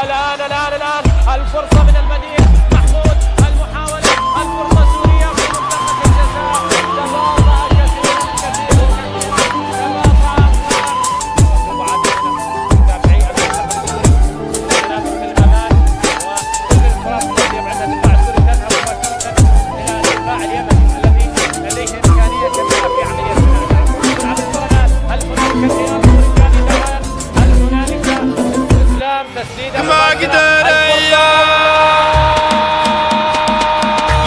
الآن الفرصة من البديل محمود، المحاولة، الفرصة سوريا في منطقة الجزاء. تواضع كثير متابعي الأمان وكل الفرص التي يبعدها الدفاع السوري تذهب مباشرة إلى الدفاع اليمني الذي لديه إمكانية كبيرة في عملية تسديده ما قدر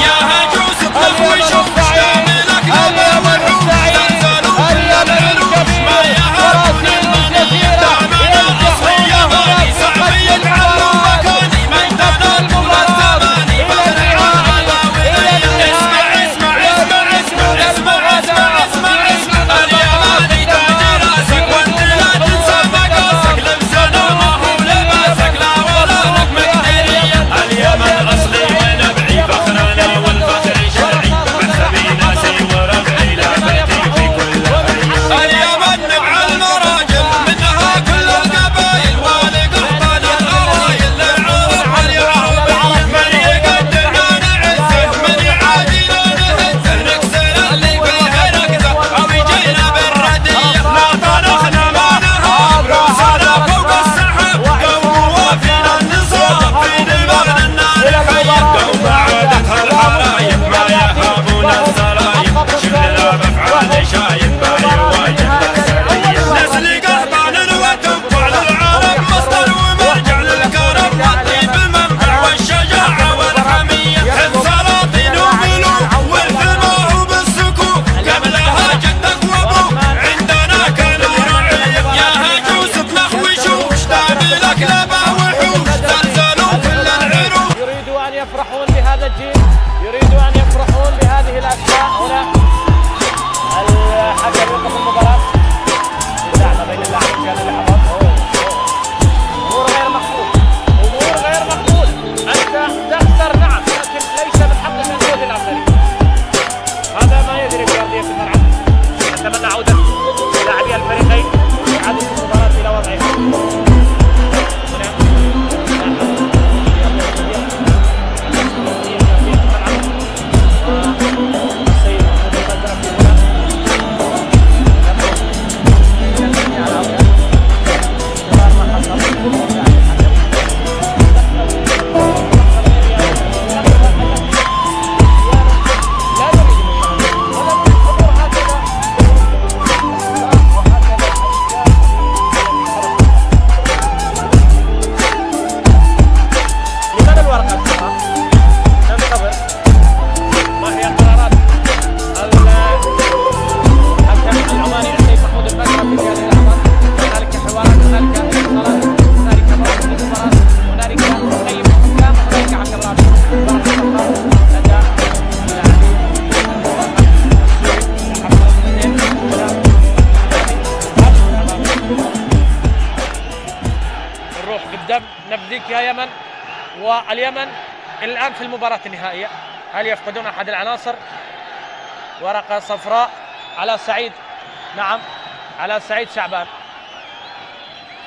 يا هجوس الطفوش ومشتاملك لما والروح زلزلوا العروش ما يهابون المنية دعمنا أصلية هاني صعبي العلو مكاني ميدان المولى الزماني بغر العالمية. اسمع اليماني تاج راسك وانت لا تنسى مقاسك لبسنا ما هو لباسك لا ولا لك مقدرية. اليمن أصلي ونبعي فخرنا والفخر شرعي مذهبي ناسي وربعي لا بيتي في كل حي. اليمن نبع المراجل منها كل القبائل ولقحطان الأرايل للعرب والعربية من يقدرنا نعزه من يعادينا نهزه نكسر اللي فيه نكزه أو يجينا بالردية لا طنخنا ما نهاب راسنا فوق السحاب قوموا فينا النصاب في دماغنا النار حية قوم عادتها الحرايب ما يهابون الزرايب شلنا بأفعال شايب ما يواجه السرية نسلي قحطان وتبع للعرب مصدر ومرجع للكرم والطيب المنبع والشجاعة والحمية حب سلاطين وملوك والثما هو بالسكوك قبلها جدك وابوك عندنا كانوا رعية. يا هجوس تنخوش ومشتاملك لبا وحوش زلزلوا كل العروق. يريدوا أن يفرحون بهذا الجيل، يريدوا أن يفرحون بهذه الأسماء. هنا الحكم يوقف المباراة. اللعبة بين اللاعبين كان لحظات أمور غير مقبول، أمور غير مقبول. أنت تخسر نعم، لكن ليس من حقك أن تؤذي الآخرين. هذا ما يجري في أرضية الملعب. نتمنى عودة لاعبي الفريقين وإعادة المباراة إلى وضعها. الروح بالدم نبذيك يا يمن. واليمن الآن في المباراة النهائية، هل يفقدون أحد العناصر؟ ورقة صفراء على سعيد، نعم على سعيد شعبان.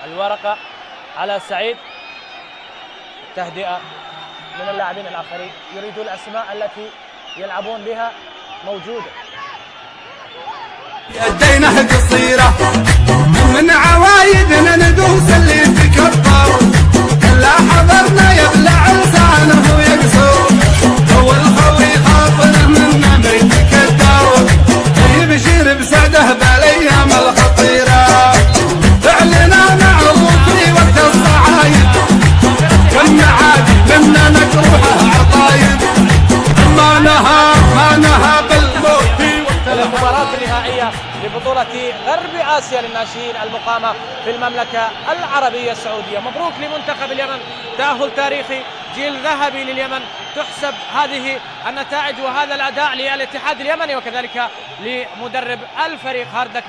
الورقة على سعيد، تهدئة من اللاعبين الآخرين، يريدوا الأسماء التي يلعبون بها موجودة. يدينا قصيرة من عوايدنا ندوس اللي تكبر كلا حضرنا يبلع لسانه ويكسر هو الخوي خاطر منا ما يتكدر يبشر بسعده بالايام الخطيرة فعلنا معروف في وقت الصعايد كم عادي منا نكروحه عطايد ما نهى بالموت في وقت المباراة النهائية لبطولة غرب آسيا للناشئين المقامة في المملكة العربية السعودية. مبروك لمنتخب اليمن، تأهل تاريخي، جيل ذهبي لليمن. تحسب هذه النتائج وهذا الأداء للاتحاد اليمني وكذلك لمدرب الفريق هاردك.